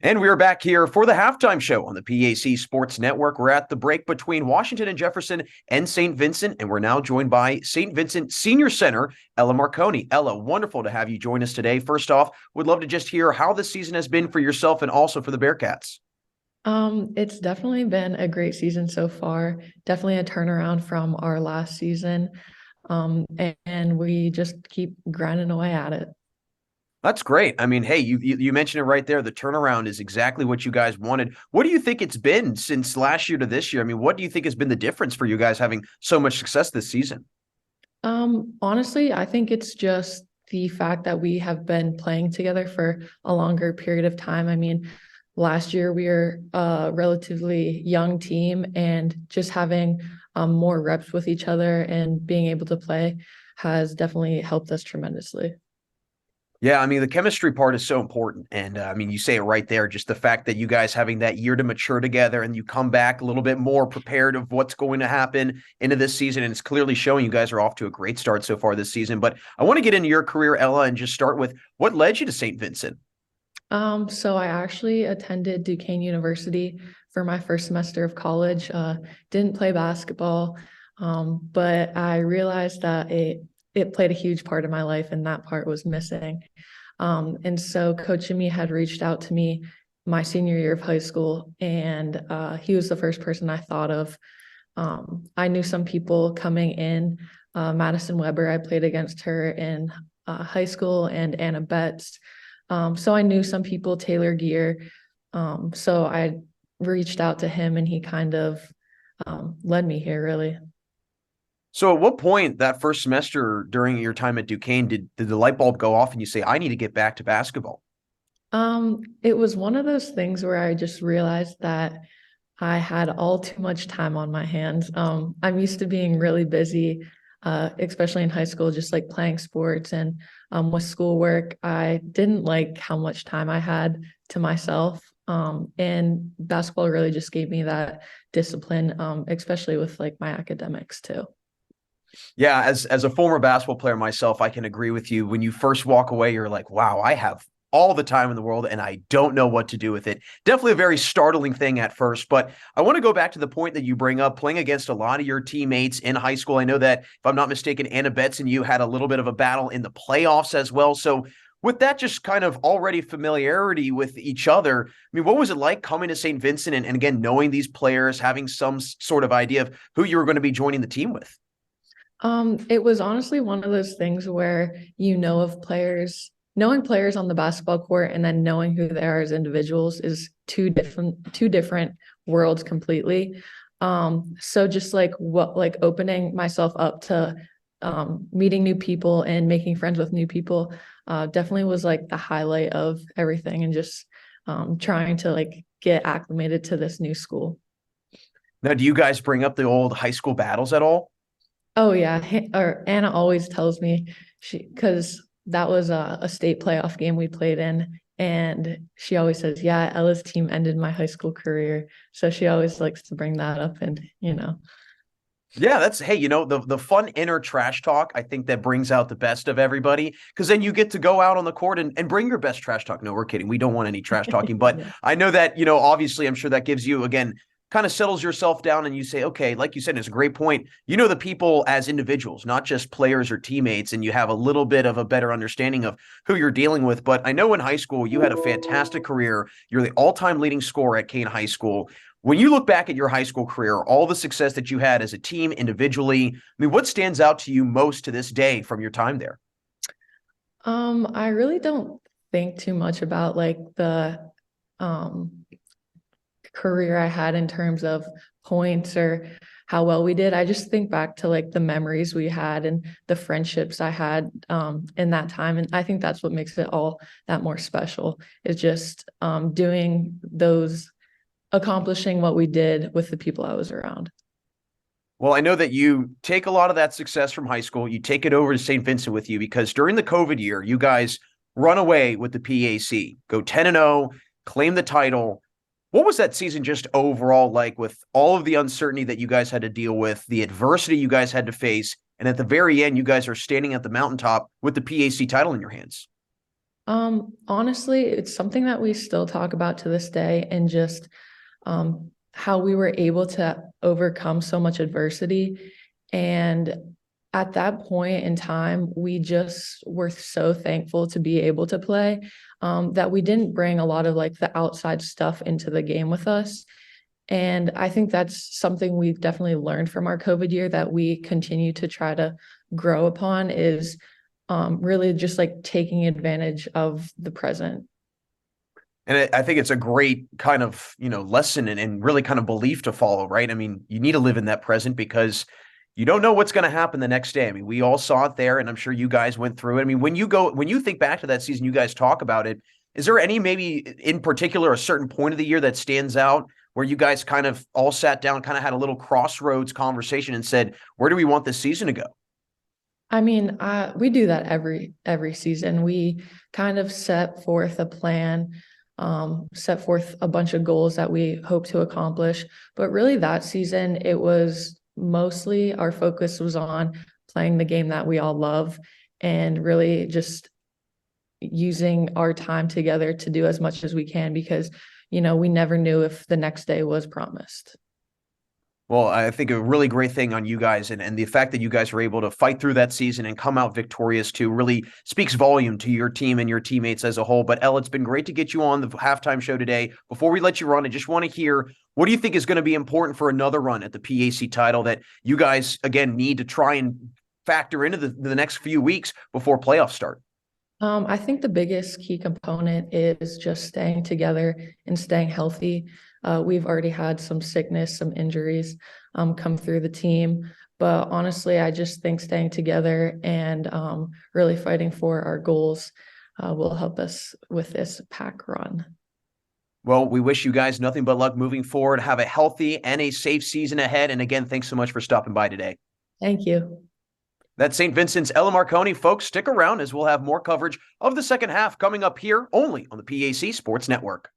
And we are back here for the halftime show on the PAC Sports Network. We're at the break between Washington and Jefferson and Saint Vincent, and we're now joined by Saint Vincent Senior Center, Ella Marconi. Ella, wonderful to have you join us today. First off, would love to just hear how the season has been for yourself and also for the Bearcats. It's definitely been a great season so far. Definitely a turnaround from our last season. And we just keep grinding away at it. That's great. I mean, hey, you mentioned it right there. The turnaround is exactly what you guys wanted. What do you think it's been since last year to this year? I mean, what do you think has been the difference for you guys having so much success this season? Honestly, I think it's just the fact that we have been playing together for a longer period of time. I mean, last year we were a relatively young team, and just having more reps with each other and being able to play has definitely helped us tremendously. Yeah, I mean, the chemistry part is so important. And I mean, you say it right there, just the fact that you guys having that year to mature together and you come back a little bit more prepared of what's going to happen into this season. And it's clearly showing you guys are off to a great start so far this season. But I want to get into your career, Ella, and just start with what led you to St. Vincent? So I actually attended Duquesne University for my first semester of college. Didn't play basketball, but I realized that it played a huge part of my life, and that part was missing. And so Coach Jimmy had reached out to me my senior year of high school, and he was the first person I thought of. I knew some people coming in. Madison Weber, I played against her in high school, and Anna Betts. So I knew some people, Taylor Gear. So I reached out to him, and he kind of led me here, really. So at what point that first semester during your time at Duquesne did the light bulb go off and you say, I need to get back to basketball? It was one of those things where I just realized that I had all too much time on my hands. I'm used to being really busy, especially in high school, just like playing sports and with schoolwork. I didn't like how much time I had to myself. And basketball really just gave me that discipline, especially with like my academics too. Yeah, as a former basketball player myself, I can agree with you. When you first walk away, you're like, wow, I have all the time in the world and I don't know what to do with it. Definitely a very startling thing at first, but I want to go back to the point that you bring up playing against a lot of your teammates in high school. I know that if I'm not mistaken, Anna Betts and you had a little bit of a battle in the playoffs as well. So with that just kind of already familiarity with each other, I mean, what was it like coming to St. Vincent and again, knowing these players, having some sort of idea of who you were going to be joining the team with? It was honestly one of those things where you know of players, knowing players on the basketball court and then knowing who they are as individuals is two different worlds completely. So just like opening myself up to meeting new people and making friends with new people definitely was like the highlight of everything, and just trying to like get acclimated to this new school. Now, do you guys bring up the old high school battles at all? Oh yeah, or Anna always tells me because that was a state playoff game we played in, and she always says, "Yeah, Ella's team ended my high school career." So she always likes to bring that up, and Yeah, that's hey, the fun inner trash talk, I think that brings out the best of everybody because then you get to go out on the court and bring your best trash talk. No, we're kidding. We don't want any trash talking, but yeah. I know that, obviously I'm sure that gives you again kind of settles yourself down and you say, okay, like you said, it's a great point. You know the people as individuals, not just players or teammates, and you have a little bit of a better understanding of who you're dealing with. But I know in high school you had a fantastic career. You're the all-time leading scorer at Kane High School. When you look back at your high school career, all the success that you had as a team individually, I mean, what stands out to you most to this day from your time there? I really don't think too much about like the um career I had in terms of points or how well we did. I just think back to like the memories we had and the friendships I had in that time. And I think that's what makes it all that more special, is just doing those, accomplishing what we did with the people I was around. Well, I know that you take a lot of that success from high school, you take it over to St. Vincent with you because during the COVID year, you guys run away with the PAC, go 10-0, claim the title. What was that season just overall like with all of the uncertainty that you guys had to deal with, the adversity you guys had to face, and at the very end, you guys are standing at the mountaintop with the PAC title in your hands? Honestly, it's something that we still talk about to this day, and just how we were able to overcome so much adversity. And at that point in time, we just were so thankful to be able to play, that we didn't bring a lot of like the outside stuff into the game with us. And I think that's something we've definitely learned from our COVID year that we continue to try to grow upon, is really just like taking advantage of the present. And I think it's a great kind of, lesson and really kind of belief to follow, right? I mean, you need to live in that present because you don't know what's going to happen the next day. I mean, we all saw it there, and I'm sure you guys went through it. I mean, when you think back to that season, you guys talk about it. Is there any maybe in particular a certain point of the year that stands out where you guys kind of all sat down, kind of had a little crossroads conversation and said, where do we want this season to go? I mean, we do that every season. We kind of set forth a plan, set forth a bunch of goals that we hope to accomplish. But really, that season, it was mostly our focus was on playing the game that we all love, and really just using our time together to do as much as we can, because we never knew if the next day was promised. Well, I think a really great thing on you guys, and the fact that you guys were able to fight through that season and come out victorious too really speaks volume to your team and your teammates as a whole. But Ella, it's been great to get you on the halftime show today. Before we let you run, I just want to hear, what do you think is going to be important for another run at the PAC title that you guys, again, need to try and factor into the next few weeks before playoffs start? I think the biggest key component is just staying together and staying healthy. We've already had some sickness, some injuries come through the team. But honestly, I just think staying together and really fighting for our goals will help us with this pack run. Well, we wish you guys nothing but luck moving forward. Have a healthy and a safe season ahead. And again, thanks so much for stopping by today. Thank you. That's St. Vincent's Ella Marconi. Folks, stick around as we'll have more coverage of the second half coming up here only on the PAC Sports Network.